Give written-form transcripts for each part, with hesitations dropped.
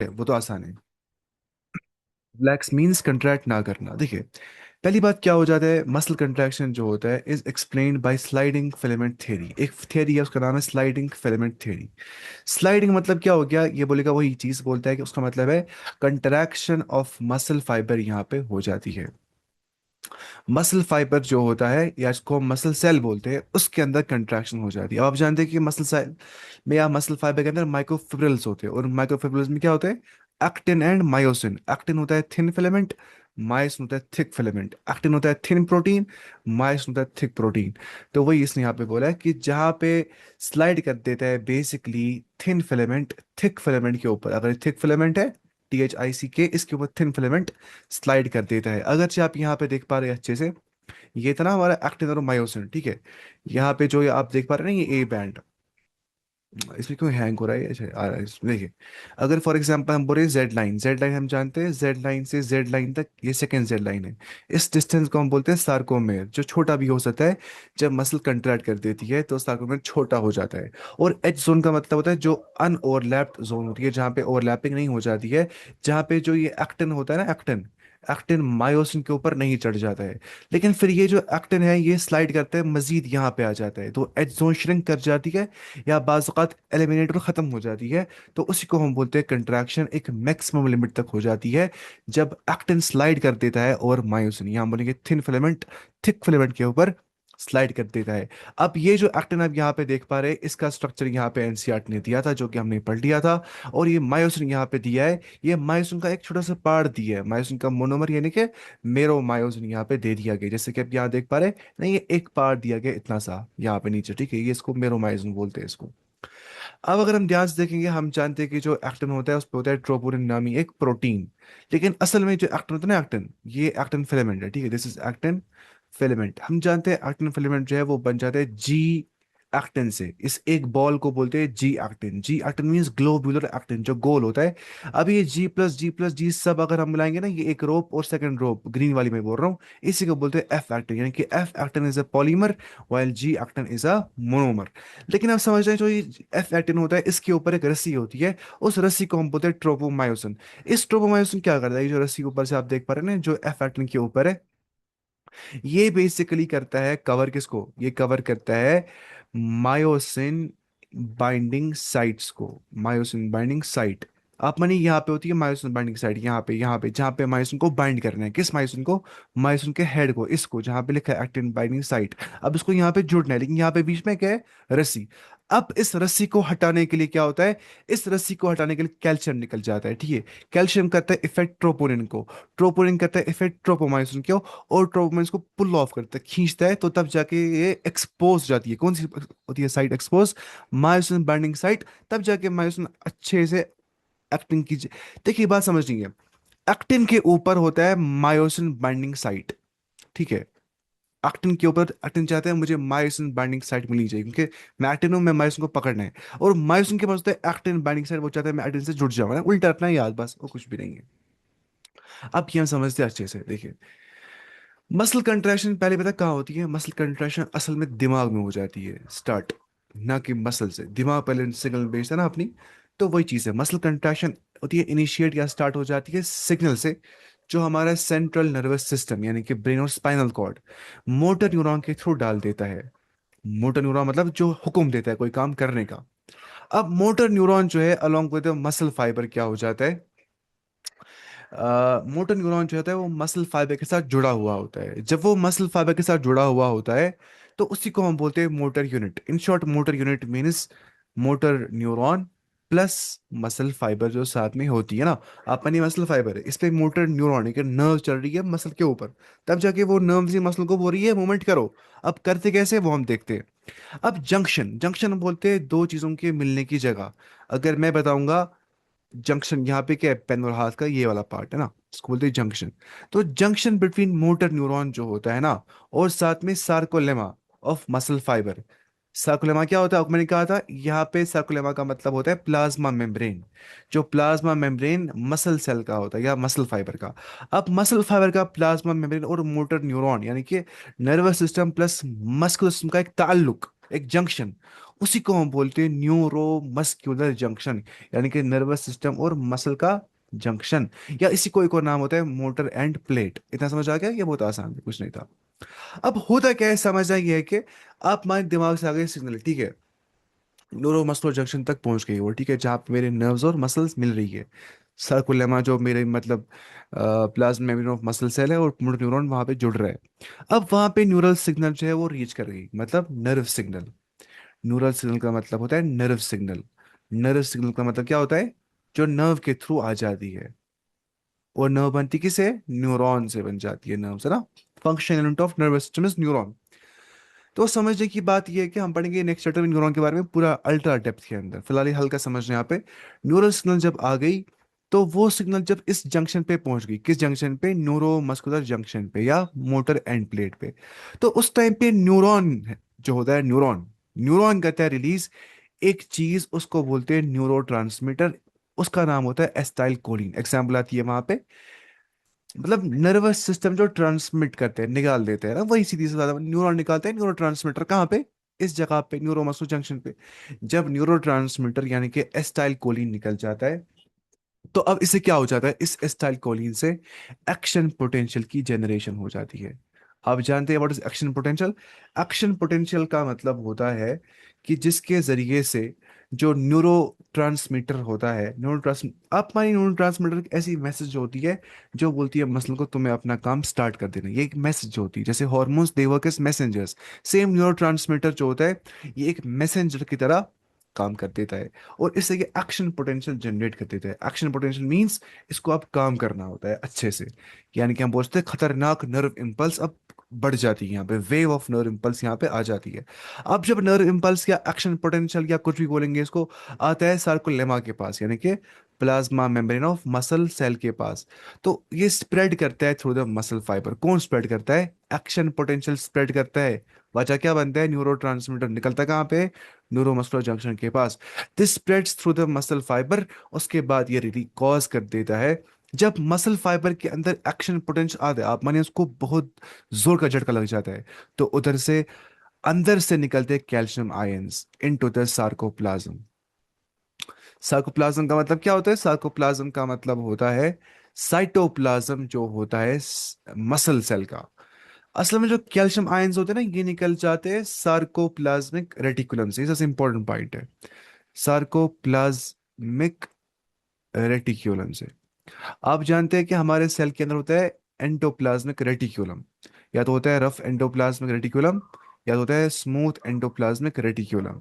वो तो आसान है। रिलैक्स मीन्स कंट्रैक्ट ना करना। देखिए, पहली बात क्या हो जाता है, मसल कंट्रैक्शन जो होता है is explained bye sliding filament theory. एक थ्योरी है, उसका नाम है स्लाइडिंग फिलामेंट थ्योरी। स्लाइडिंग मतलब क्या हो गया, ये बोलेगा वही चीज बोलता है कि उसका मतलब है कंट्रैक्शन ऑफ मसल फाइबर यहाँ पे हो जाती है। मसल फाइबर जो होता है या इसको मसल सेल बोलते हैं, उसके अंदर कंट्रैक्शन हो जाती है। अब आप जानते हैं कि मसल सेल में या मसल फाइबर के अंदर माइक्रोफिब्रिल्स होते हैं, और माइक्रोफिब्रिल्स में क्या होते हैं, एक्टिन एंड मायोसिन। एक्टिन होता है थिन फिलामेंट, मायोसिन होता है थिक फिलामेंट। एक्टिन होता है थिन प्रोटीन, मायोसिन होता है थिक प्रोटीन। तो वही इसने यहाँ पे बोला है कि जहाँ पे स्लाइड कर देता है basically thin filament thick filament के ऊपर। अगर थिक फिलामेंट है, THICK, इसके ऊपर थिन फिलामेंट स्लाइड कर देता है। अगर आप यहाँ पे देख पा रहे हैं अच्छे से, ये था ना हमारा एक्टिन और मायोसिन, ठीक है। यहाँ पे जो ये आप देख पा रहे हैं ना, ये A बैंड, इसमें क्यों हैंग हो रहा है, अच्छा आ रहा है इसमें, देखिए। अगर फॉर एग्जांपल हम बोले जेड लाइन, जेड लाइन हम जानते हैं, जेड लाइन से जेड लाइन तक ये सेकंड जेड लाइन है। इस डिस्टेंस को हम बोलते हैं सार्कोमेर, जो छोटा भी हो सकता है। जब मसल कंट्रैक्ट कर देती है तो सार्कोमेर छोटा हो जाता है। और एच जोन का मतलब होता है जो अनओवरलैप्ड जोन होती है, जहाँ पे ओवरलैपिंग नहीं हो जाती है, जहाँ पे जो ये एक्टिन होता है ना, एक्टिन, एक्टिन मायोसिन के ऊपर नहीं चढ़ जाता है। लेकिन फिर ये जो एक्टिन है ये स्लाइड करते हैं मजीद यहाँ पे आ जाता है, तो एच जोन श्रिंक कर जाती है, या बाज़ अवत एलिमिनेटर खत्म हो जाती है। तो उसी को हम बोलते हैं कंट्रैक्शन एक मैक्सिमम लिमिट तक हो जाती है जब एक्टिन स्लाइड कर देता है और मायोसिन, यहाँ बोलेंगे थिन फिलामेंट थिक फिलामेंट के ऊपर स्लाइड कर देता है। अब ये जो एक्टिन आप यहाँ पे देख पा रहे हैं, इसका स्ट्रक्चर यहाँ पे एनसीईआरटी ने दिया था, जो कि हमने पढ़ लिया था। और ये मायोसिन यहाँ पे दिया है, ये मायोसिन का एक छोटा सा पार्ट दिया है, मायोसिन का मोनोमर, यानी कि मेरो मायोसिन यहाँ पे दे दिया गया, जैसे कि आप यहाँ देख पा रहे हैं। नहीं, ये एक पार्ट दिया गया इतना सा यहाँ पे नीचे, ठीक है, ये इसको मेरो मायोसिन बोलते हैं इसको। अब अगर हम ध्यान से देखेंगे, हम जानते हैं कि जो एक्टिन होता है उस पर होता है ट्रोपोनिन नामी एक प्रोटीन। लेकिन असल में जो एक्टिन होता है ना, एक्टिन, ये एक्टिन फिलामेंट है, ठीक है, दिस इज एक्टिन फिलामेंट। हम जानते हैं एक्टिन फिलामेंट जो है वो बन जाता है जी एक्टिन से। इस एक बॉल को बोलते हैं G actin. G actin means globular actin, जो गोल होता है। अब ये G+G+G सब अगर हम मिलाएंगे ना, ये एक रोप और सेकंड रोप ग्रीन वाली में बोल रहा हूँ, इसी को बोलते हैं एफ एक्टिन, यानी कि F actin is a polymer, while G actin is a monomer. लेकिन आप समझ रहे हैं, जो ये एफ एक्टिन होता है इसके ऊपर एक रस्सी होती है, उस रस्सी को हम बोलते हैं ट्रोपोमायोसिन। इस ट्रोपोमायोसिन क्या करता है, ये जो रस्सी के ऊपर से आप देख पा रहे हैं ना, जो एफ एक्टिन के ऊपर है, ये बेसिकली करता है कवर किसको, ये कवर करता है मायोसिन बाइंडिंग साइट्स को। मायोसिन बाइंडिंग साइट, आप मानिए यहाँ पे होती है मायोसिन बाइंडिंग साइट, यहाँ पे जहाँ पे मायोसिन को बाइंड करना है, किस मायोसिन को, मायोसिन के हेड को, इसको जहाँ पे लिखा है एक्टिन बाइंडिंग साइट। अब इसको यहाँ पे जुड़ना है, लेकिन यहाँ पे बीच में क्या है, रस्सी। अब इस रस्सी को हटाने के लिए क्या होता है, इस रस्सी को हटाने के लिए कैल्शियम निकल जाता है, ठीक है। कैल्शियम करता है इफेक्ट ट्रोपोनिन को, ट्रोपोनिन करता है इफेक्ट ट्रोपोमायोसिन को, और ट्रोपोमायोसिन को पुल ऑफ करता है, खींचता है, तो तब जाके ये एक्सपोज जाती है, कौन सी होती है site expose, myosin binding site. तब जाके मायोसिन अच्छे से एक्टिन की, देखिए बात समझनी है, एक्टिन के ऊपर होता है मायोसिन बाइंडिंग साइट, ठीक है। एक्टिन के ऊपर एक्टिन चाहते हैं मुझे मायोसिन बाइंडिंग साइट मिलनी चाहिए, क्योंकि मैं एक्टिन हूं, मैं मायोसिन को पकड़ना है। और मायोसिन के पास होता है एक्टिन बाइंडिंग साइट, वो चाहता है मैं एक्टिन से जुड़ जाऊं, ना उल्टा अपना याद, बस वो कुछ भी नहीं है। अब ये हम समझते हैं अच्छे से, देखिए। मसल कंट्रैक्शन पहले पता कहाँ होती है, मसल कंट्रैक्शन असल में दिमाग में हो जाती है स्टार्ट, ना कि मसल से। दिमाग पहले सिग्नल भेजता है ना अपनी, तो वही चीज़ है, मसल कंट्रैक्शन होती है इनिशिएट या स्टार्ट हो जाती है सिग्नल से, जो हमारा सेंट्रल नर्वस सिस्टम यानी कि ब्रेन और स्पाइनल कॉर्ड मोटर न्यूरॉन के थ्रू डाल देता है। मोटर न्यूरॉन मतलब जो हुक्म देता है कोई काम करने का। अब मोटर न्यूरॉन जो है अलोंग विद मसल फाइबर क्या हो जाता है, मोटर न्यूरॉन जो होता है वो मसल फाइबर के साथ जुड़ा हुआ होता है। जब वो मसल फाइबर के साथ जुड़ा हुआ होता है तो उसी को हम बोलते हैं motor unit. In short, motor unit means motor neuron plus muscle fibre जो साथ में होती है ना। अपनी मसल फाइबर है, इस पे मोटर न्यूरॉन एक नर्व चल रही है मसल के ऊपर, तब जाके वो नर्व से मसल को बोल रही है मूवमेंट करो। अब करते कैसे वो हम देखते हैं। अब जंक्शन, जंक्शन बोलते हैं दो चीजों के मिलने की जगह। अगर मैं बताऊंगा जंक्शन, यहाँ पे क्या है, पेन और हाथ का ये वाला पार्ट है ना, इसको बोलते हैं जंक्शन। तो जंक्शन बिटवीन मोटर न्यूरॉन जो होता है ना, और साथ में sarcolemma of muscle fibre. Sarcolemma क्या होता है, आपको मैंने कहा था, यहाँ पे सार्कोलेमा का मतलब होता है प्लाज्मा मेम्ब्रेन। जो प्लाज्मा मेम्ब्रेन मसल सेल का होता है या मसल फाइबर का। अब मसल फाइबर का प्लाज्मा मेम्ब्रेन और मोटर न्यूरॉन यानी कि nervous system plus muscular system का एक ताल्लुक, एक जंक्शन, उसी को हम बोलते हैं न्यूरो मस्क्यूलर जंक्शन, यानी कि नर्वस सिस्टम और मसल का जंक्शन। या इसी को एक और नाम होता है मोटर एंड प्लेट। इतना समझ आ गया? ये बहुत आसान है, कुछ नहीं था। अब होता क्या है, समझना ये है कि आप हमारे दिमाग से आ गए सिग्नल, ठीक है, न्यूरो मस्कुलर जंक्शन तक पहुंच गई वो, ठीक है, जहाँ पे मेरे नर्व्स और मसल्स मिल रही है। सर्कुलेमा जो मेरे मतलब plasma membrane of muscle cell है, और मोटर न्यूरॉन वहाँ पे जुड़ रहा है। अब वहाँ पे न्यूरल सिग्नल जो है वो रीच कर गई, मतलब नर्व सिग्नल। न्यूरल सिग्नल का मतलब होता है नर्व सिग्नल। नर्व सिग्नल का मतलब क्या होता है? जो नर्व के थ्रू आ जाती है। और नर्व बनती किसे? न्यूरॉन से बन जाती है, नर्व है ना। Function unit of nervous system is neuron. तो समझने की बात यह है कि हम पढ़ेंगे नेक्स्ट चैप्टर में न्यूरॉन के बारे में पूरा अल्ट्रा डेप्थ के अंदर, फिलहाल ये हल्का समझने यहाँ पे। न्यूरल सिग्नल जब आ गई, तो वो सिग्नल जब इस जंक्शन पे पहुंच गई, किस जंक्शन पे? न्यूरो मस्कुलर जंक्शन पे या मोटर एंड प्लेट पे। तो उस टाइम पे न्यूरॉन जो होता है, न्यूरॉन न्यूरॉन करता है रिलीज एक चीज, उसको बोलते हैं न्यूरो ट्रांसमीटर। उसका नाम होता है एस्टाइल कोलिन। एग्जाम्पल आती है वहां पे, मतलब नर्वस सिस्टम जो ट्रांसमिट करते हैं, निकाल देते हैं ना, वही सीधी से ज्यादा न्यूरॉन निकालते हैं न्यूरो ट्रांसमीटर। कहाँ पे? इस जगह पे, न्यूरोमस्कुलर जंक्शन पे। जब न्यूरो ट्रांसमीटर यानी कि एस्टाइल कोलिन निकल जाता है, तो अब इससे क्या हो जाता है? इस एस्टाइल कोलिन से एक्शन पोटेंशियल की जनरेशन हो जाती है। आप जानते हैं what is action potential? Action potential का मतलब होता है कि जिसके जरिए से जो न्यूरो ट्रांसमीटर होता है, न्यूरो ट्रांस आप मानिए न्यूरो ट्रांसमीटर एक ऐसी मैसेज होती है जो बोलती है मसल को तुम्हें अपना काम स्टार्ट कर देना। ये एक मैसेज होती है, जैसे hormones they work as messengers. Same neurotransmitter जो होता है, ये एक मैसेंजर की तरह काम कर देता है, और इससे ये एक्शन पोटेंशियल जनरेट कर देता है। एक्शन पोटेंशियल मींस इसको अब काम करना होता है अच्छे से। यानी कि हम बोलते हैं खतरनाक नर्व इंपल्स अब बढ़ जाती है, यहाँ पे वेव ऑफ नर्व इंपल्स यहाँ पे आ जाती है। अब जब नर्व इंपल्स या एक्शन पोटेंशियल या कुछ भी बोलेंगे इसको, आता है सार्कोलेमा के पास, यानी कि plasma membrane of muscle cell के पास। तो ये स्प्रेड करता है थ्रू द मसल फाइबर। कौन स्प्रेड करता है? एक्शन पोटेंशियल स्प्रेड करता है। वजह क्या बनता है? न्यूरो ट्रांसमीटर निकलता है कहाँ पे? न्यूरोमस्कुलर जंक्शन के पास। This spreads through the muscle fibre. उसके बाद ये रिली कॉज कर देता है, जब मसल फाइबर के अंदर एक्शन पोटेंशियल आता है, आप मानिए उसको बहुत जोर का झटका लग जाता है, तो उधर से अंदर से निकलते हैं calcium ions into the sarcoplasm. Sarcoplasm का मतलब क्या होता है? सार्कोप्लाज्म का मतलब होता है साइटोप्लाज्म जो होता है मसल सेल का। असल में जो कैल्शियम आयंस होते हैं ना, ये निकल जाते हैं सार्कोप्लाज्मिक रेटिकुलम से। ये सबसे इंपॉर्टेंट पॉइंट है, सार्कोप्लाज्मिक रेटिक्यूलम से। आप जानते हैं कि हमारे सेल के अंदर होता है एंडोप्लाज्मिक रेटिक्यूलम। या तो होता है रफ एंडोप्लाज्मिक रेटिक्यूलम, या तो होता है स्मूथ एंडोप्लाज्मिक रेटिक्यूलम।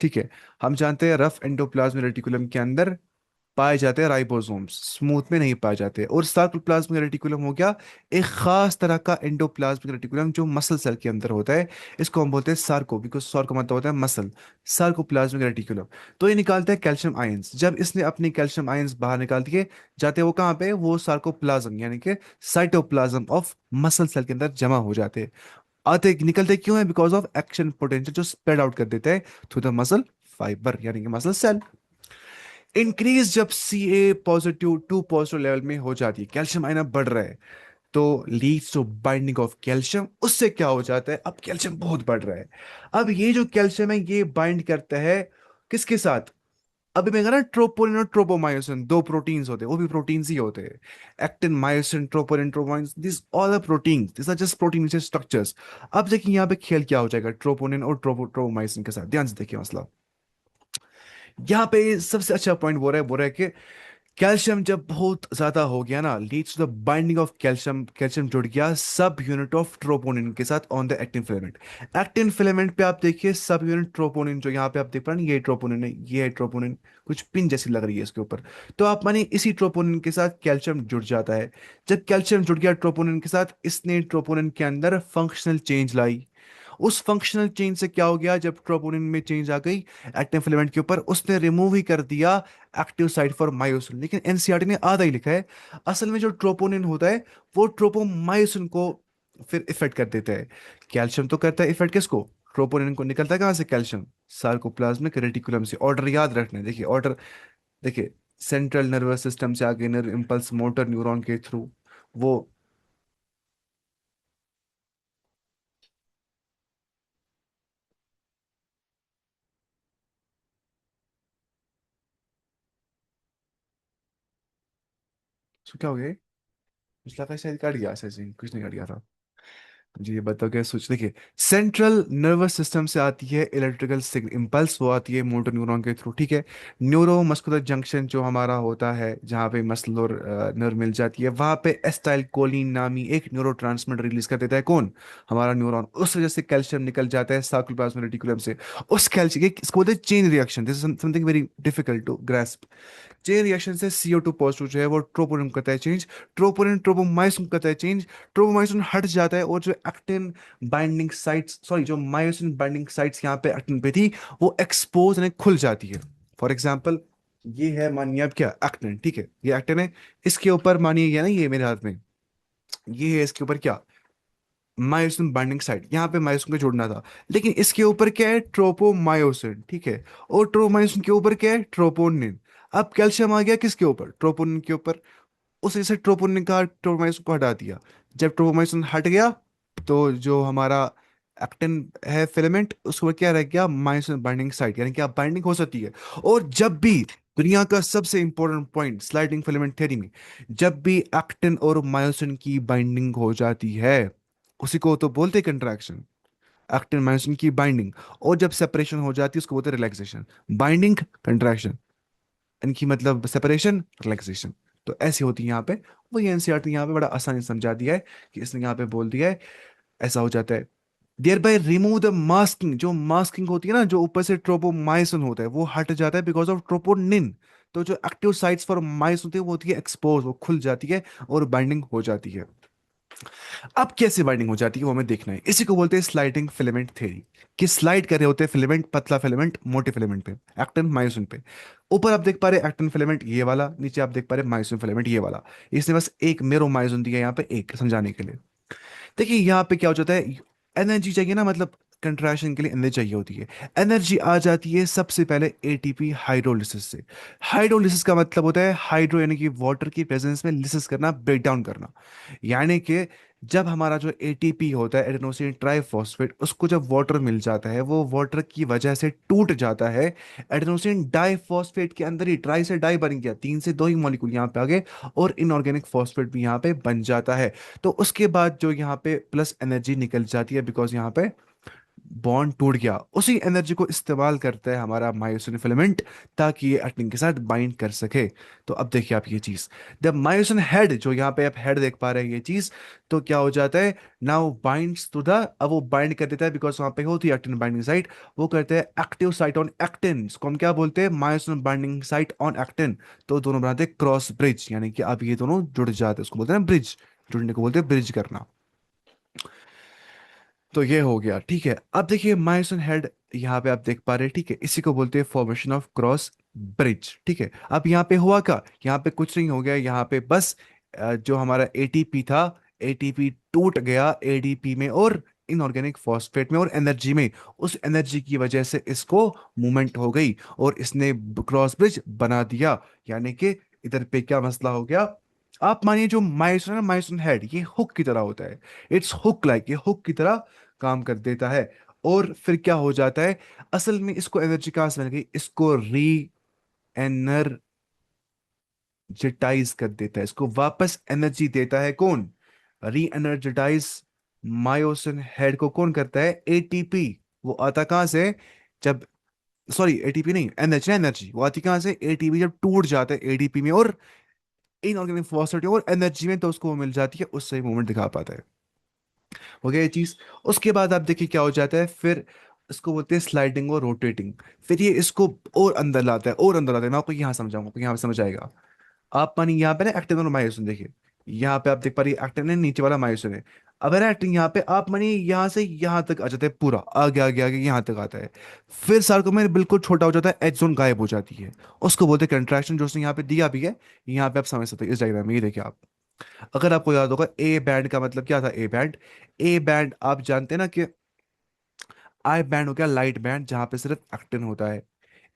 ठीक है, हम जानते हैं रफ एंडोप्लाज्मिक रेटिकुलम के अंदर पाए जाते हैं राइबोसोम्स, स्मूथ में नहीं पाए जाते। और सार्कोप्लाज्मिक रेटिकुलम हो गया एक खास तरह का एंडोप्लाज्मिक रेटिकुलम जो मसल सेल के अंदर होता है। इसको हम बोलते हैं सार्को, बिकॉज सार्को मतलब होता है मसल। Sarcoplasmic reticulum. तो ये निकालता है कैल्शियम आयंस। जब इसने अपनी कैल्शियम आयंस बाहर निकाल दिए, जाते हैं वो कहाँ पे? वो सार्कोप्लाज्म यानी कि साइटोप्लाज्म ऑफ मसल सेल के अंदर जमा हो जाते हैं। आते निकलते क्यों है? बिकॉज ऑफ एक्शन पोटेंशियल जो स्प्रेड आउट कर देता है थ्रू द मसल फाइबर, यानी कि मसल सेल। इंक्रीज जब C A positive two positive level में हो जाती है, कैल्शियम आयन अब बढ़ रहा है, तो leads to binding of calcium. उससे क्या हो जाता है? अब कैल्शियम बहुत बढ़ रहा है। अब ये जो कैल्शियम है ये बाइंड करता है किसके साथ? अभी मैं कह रहा ट्रोपोनिन और ट्रोपोमायोसिन, दो प्रोटीन्स होते हैं, वो भी प्रोटीन्स ही होते हैं। Actin, myosin, troponin, tropomyosin, this all are proteins, this are just protein structures. अब देखिए यहाँ पे खेल क्या हो जाएगा ट्रोपोनिन और ट्रोपोमायोसिन के साथ, ध्यान से देखिए मसला। यहाँ पे सबसे अच्छा पॉइंट बोल रहा है कि कैल्शियम जब बहुत ज्यादा हो गया ना, leads to the binding of calcium. Calcium जुड़ गया सब यूनिट ऑफ ट्रोपोनिन के साथ on the actin filament. Actin filament पे आप देखिए सब यूनिट ट्रोपोनिन, जो यहाँ पे आप देख पा रहे हैं, ये ट्रोपोनिन है, ये है ट्रोपोनिन, कुछ पिन जैसी लग रही है इसके ऊपर। तो आप मानिए इसी ट्रोपोनिन के साथ कैल्शियम जुड़ जाता है। जब कैल्शियम जुड़ गया ट्रोपोनिन के साथ, इसने ट्रोपोनिन के अंदर फंक्शनल चेंज लाई। उस फंक्शनल चेंज से क्या हो गया? जब ट्रोपोनिन में चेंज आ गई एक्टिन फिलामेंट के ऊपर, उसने रिमूव ही कर दिया एक्टिव साइट फॉर मायोसिन। लेकिन एनसीईआरटी ने आधा ही लिखा है। असल में जो ट्रोपोनिन होता है वो ट्रोपोमायोसिन को फिर इफेक्ट कर देता है। कैल्शियम तो करता है इफेक्ट किसको? ट्रोपोनिन को। निकलता है कहाँ से कैल्शियम? सार्कोप्लाज्मिक रेटिकुलम से। ऑर्डर याद रखना है, देखिए ऑर्डर, देखिए सेंट्रल नर्वस सिस्टम से आगे नर्व इंपल्स मोटर न्यूरॉन के थ्रू वो। तो क्या हो गया? पिछला का शायद कट गया, सचिन कुछ नहीं कट गया था। जी ये बताओ क्या सोच, देखिए सेंट्रल नर्वस सिस्टम से आती है इलेक्ट्रिकल सिग्नल इम्पल्स, वो आती है मोटर न्यूरॉन के थ्रू, ठीक है। न्यूरो मस्कुलर जंक्शन जो हमारा होता है, जहाँ पे मसल और नर्व मिल जाती है, वहाँ पे एसिटाइल कोलिन नामी एक न्यूरोट्रांसमीटर रिलीज कर देता है कौन? हमारा न्यूरॉन। उस वजह से कैल्शियम निकल जाता है सार्कोप्लाज्मिक रेटिकुलम से। उस कैल्शियम, इसको बोलते हैं chain reaction, this is something very difficult to grasp. Chain reaction से CO2 पॉजिटिव जो है वो ट्रोपोनिन करता है चेंज, ट्रोपोनिन ट्रोपोमाइसिन करता है चेंज, ट्रोपोमाइसिन हट जाता है, और जो एक्टिन बाइंडिंग साइट्स, सॉरी जो मायोसिन बाइंडिंग साइट्स यहाँ पे एक्टिन पे थी, वो एक्सपोज यानी खुल जाती है। फॉर एग्जाम्पल, ये है मानिए अब क्या एक्टिन, ठीक है, ये एक्टिन है। इसके ऊपर मानिए ये ना, ये मेरे हाथ में, ये है इसके ऊपर क्या? मायोसिन बाइंडिंग साइट, यहाँ पे मायोसिन को जोड़ना था। लेकिन इसके ऊपर क्या है? ट्रोपोमायोसिन, ठीक है। और ट्रोपोमायोसिन के ऊपर क्या है? ट्रोपोनिन। अब कैल्शियम आ गया किसके ऊपर? ट्रोपोनिन के ऊपर। उस वजह से ट्रोपोनिन का ट्रोपोमायोसिन को हटा दिया। जब ट्रोपोमायोसिन हट गया, तो जो हमारा एक्टिन है फिलामेंट, उसके ऊपर क्या रह गया? मायोसिन बाइंडिंग साइट, यानी कि आप बाइंडिंग हो सकती है। और जब भी, दुनिया का सबसे important point sliding filament theory में, जब भी एक्टिन और मायोसिन की बाइंडिंग हो जाती है, उसी को तो बोलते हैं कंट्रैक्शन, एक्टिन मायोसिन की बाइंडिंग। और जब सेपरेशन हो जाती है, उसको बोलते हैं रिलैक्सेशन। बाइंडिंग, कंट्रैक्शन, इनकी मतलब सेपरेशन, रिलैक्सेशन। तो ऐसी होती है यहाँ पे। वो ये एनसीईआरटी यहाँ पे बड़ा आसानी से समझा दिया है, कि इसने यहाँ पे बोल दिया है ऐसा हो जाता है। Thereby remove the masking, जो मास्किंग होती है ना, जो ऊपर से ट्रोपोमाइसिन होता है वो हट जाता है बिकॉज ऑफ ट्रोपोनिन। तो जो एक्टिव साइट्स फॉर माइस होती है वो होती है एक्सपोज, वो खुल जाती है और बाइंडिंग हो जाती है। अब कैसे बाइंडिंग हो जाती है वो हमें देखना है। इसी को बोलते हैं स्लाइडिंग फिलामेंट थ्योरी, कि स्लाइड कर रहे होते हैं फिलामेंट, पतला फिलामेंट मोटे फिलामेंट पे, एक्टिन मायोसिन पे। ऊपर आप देख पा रहे एक्टिन फिलामेंट ये वाला, नीचे आप देख पा रहे मायोसिन फिलामेंट ये वाला। इसने बस एक मेरो मायोसिन दिया है यहाँ पे, एक समझाने के लिए। देखिए यहाँ पे क्या हो जाता है, एनर्जी चाहिए ना, मतलब कंट्रैक्शन के लिए एनर्जी चाहिए होती है। एनर्जी आ जाती है सबसे पहले एटीपी हाइड्रोलिसिस से। हाइड्रोलिसिस का मतलब होता है हाइड्रो, यानी कि वाटर की प्रेजेंस में लिसिस करना, ब्रेक डाउन करना। यानी कि जब हमारा जो एटीपी होता है, एडेनोसिन ट्राइफॉस्फेट, उसको जब वाटर मिल जाता है, वो वाटर की वजह से टूट जाता है। एडेनोसिन डाइफॉस्फेट के अंदर ही ट्राई से डाई बन गया, तीन से दो ही मॉलिक्यूल यहाँ पे आ गए, और इनऑर्गेनिक फॉस्फेट भी यहाँ पे बन जाता है। तो उसके बाद जो यहाँ पे प्लस एनर्जी निकल जाती है, बिकॉज यहाँ पे बॉन्ड टूट गया, उसी एनर्जी को इस्तेमाल करता है हमारा मायोसिन फिलामेंट, ताकि ये एक्टिन के साथ बाइंड कर सके। तो अब देखिए आप ये चीज, जब मायोसिन हेड, जो यहाँ पे आप हेड देख पा रहे हैं ये चीज, तो क्या हो जाता है? नाउ बाइंड्स टू द, अब वो बाइंड कर देता है, बिकॉज वहां पे होती है एक्टिन बाइंडिंग साइट। वो करते हैं एक्टिव साइट ऑन एक्टिन, इसको हम क्या बोलते हैं? Myosin binding site on actin. तो दोनों बनाते हैं क्रॉस ब्रिज, यानी कि अब ये दोनों जुड़ जाते हैं, उसको बोलते हैं ब्रिज। जुड़ने को बोलते हैं ब्रिज करना। तो ये हो गया, ठीक है। अब देखिए माइसन हेड यहाँ पे आप देख पा रहे हैं, ठीक है, इसी को बोलते हैं फॉर्मेशन ऑफ क्रॉस ब्रिज, ठीक है। अब यहाँ पे हुआ क्या? यहाँ पे कुछ नहीं हो गया, यहाँ पे बस जो हमारा एटीपी था, एटीपी टूट गया एडीपी में और इनऑर्गेनिक फॉस्फेट में और एनर्जी में। उस एनर्जी की वजह से इसको मूवमेंट हो गई, और इसने क्रॉस ब्रिज बना दिया। यानी कि इधर पे क्या मसला हो गया? आप मानिए जो माइसन है, माइसन हेड ये हुक की तरह होता है। इट्स हुक लाइक, ये हुक की तरह काम कर देता है। और फिर क्या हो जाता है? असल में इसको एनर्जी कहां से मिल गई? इसको री एनर्जेटाइज कर देता है, इसको वापस एनर्जी देता है कौन? री एनर्जेटाइज मायोसिन हेड को कौन करता है? एटीपी। वो आता कहां से? जब, सॉरी एटीपी नहीं, एनर्जी, एनर्जी वो आती कहां से? एटीपी जब टूट जाता है एडीपी में और इनऑर्गेनिक फॉस्फेट और एनर्जी में, तो उसको वो मिल जाती है, उससे मूवमेंट दिखा पाता है। हो गया ये चीज। उसके बाद आप देखिए क्या हो जाता है फिर, इसको बोलते हैं स्लाइडिंग और रोटेटिंग। फिर ये इसको और अंदर लाता है, और अंदर लाता है। मैं आपको यहाँ समझाऊंगा, आपको यहाँ पे समझ आएगा। आप मानिए यहाँ पे ना एक्टिन और मायोसिन देखिए, यहाँ पे आप देख पा रही एक्टिन है, नीचे वाला मायोसिन है। अब है ना एक्टिन यहाँ पे, आप मानिए यहाँ से यहाँ तक आ जाता है, पूरा आगे आगे आगे यहाँ तक आता है। फिर सार्कोमेर बिल्कुल छोटा हो जाता है, एच जोन गायब हो जाती है। उसको बोलते हैं कंट्रैक्शन, जो उसने यहाँ पे दिया भी है। यहाँ पे आप समझ सकते हैं इस डायग्राम में, ये देखिए आप। अगर आपको याद होगा ए बैंड का मतलब क्या था? ए बैंड, ए बैंड आप जानते हैं ना कि आई बैंड हो गया लाइट बैंड, जहां पे सिर्फ एक्टिन होता है।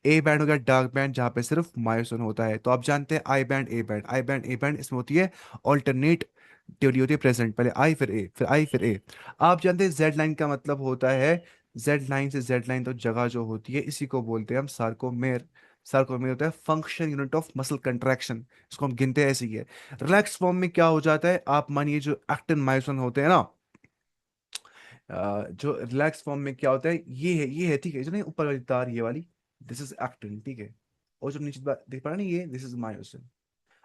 ए बैंड हो गया डार्क बैंड, जहां पे सिर्फ मायोसिन होता है। तो आप जानते हैं I band, A band, I band, A band, इसमें होती है ऑल्टरनेट ड्यूटी, होती है प्रेजेंट, पहले आई फिर ए, फिर आई फिर ए। आप जानते हैं जेड लाइन का मतलब होता है, जेड लाइन से जेड लाइन तो जगह जो होती है, इसी को बोलते हैं हम सार्कोमेर। सार्कोमेर होता है function unit of muscle contraction, इसको हम गिनते हैं ऐसे ही है। रिलैक्स फॉर्म में क्या हो जाता है, आप मानिए जो एक्टिन मायोसिन होते हैं ना, जो रिलैक्स फॉर्म में क्या होता है, ये है ठीक है, जो नहीं ऊपर वाली तार ये वाली, दिस इज एक्टिन ठीक है, और जो नीचे देख पा रहे हैं ना, ये दिस इज मायोसिन।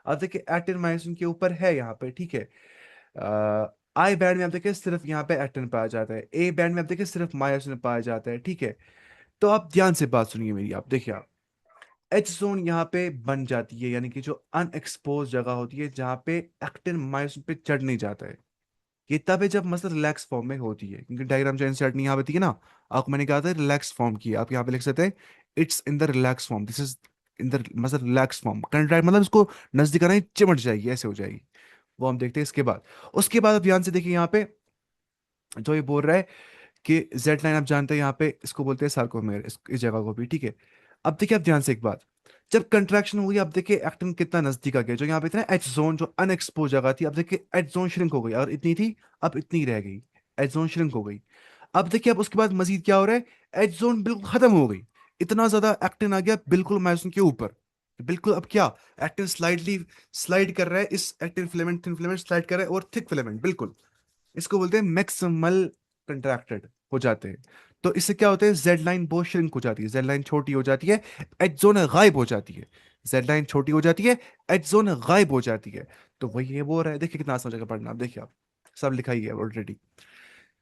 अब देखिए एक्टिन मायोसिन के ऊपर है यहाँ पे ठीक है। आई बैंड में आप देखिए सिर्फ यहाँ पे एक्टिन पाया जाता है, ए बैंड में आप देखिए सिर्फ मायोसिन पाया जाता है ठीक है। तो आप ध्यान से बात सुनिए मेरी, आप देखिए आप एच जोन यहाँ पे बन जाती है, यानी कि जो अनएक्सपोज जगह होती है जहाँ पे एक्टिन मायोसिन पे चढ़ नहीं जाता है, ये तब है जब मसल रिलैक्स फॉर्म में होती है, क्योंकि डायग्राम जो इंसर्ट नहीं यहाँ पे थी ना, आपको मैंने कहा था रिलैक्स फॉर्म की, आप यहाँ पे लिख सकते हैं it's in the relax form, this is in the muscle relax form, contract मतलब इसको नजदीक आना ही चिमट जाएगी, ऐसे हो जाएगी। वो हम देखते हैं इसके बाद। उसके बाद आप ध्यान से देखिए यहाँ पे जो ये बोल रहा है कि जेड लाइन आप जानते हैं यहाँ पे इसको बोलते हैं सार्कोमेर, इस जगह को भी ठीक है। अब देखिए आप ध्यान से एक बात, जब कंट्रैक्शन हुई अब देखिए एक्टिन कितना नजदीक आ गया, जो यहाँ पे इतना एच जोन जो अनएक्सपोज जगह थी, अब देखिए एच जोन श्रिंक हो गई, और इतनी थी अब इतनी रह गई, एच जोन श्रिंक हो गई। अब देखिए अब उसके बाद मजीद क्या हो रहा है, एच जोन बिल्कुल खत्म हो गई, इतना ज्यादा एक्टिन आ गया बिल्कुल मायोसिन के ऊपर, बिल्कुल अब क्या, एक्टिन स्लाइडली स्लाइड कर रहा है, इस actin filament thin filament slide कर रहा है, और थिक फिलामेंट बिल्कुल, इसको बोलते हैं मैक्सिमल कंट्रैक्टेड हो जाते हैं। तो इससे क्या होता है, जेड लाइन बहुत श्रिंक हो जाती है, जेड लाइन छोटी हो जाती है, एच जोन गायब हो जाती है, जेड लाइन छोटी हो जाती है, एच जोन गायब हो जाती है। तो वही है वो रहा है, देखिए कितना आसान जगह पढ़ना, आप देखिए आप सब लिखा ही है ऑलरेडी।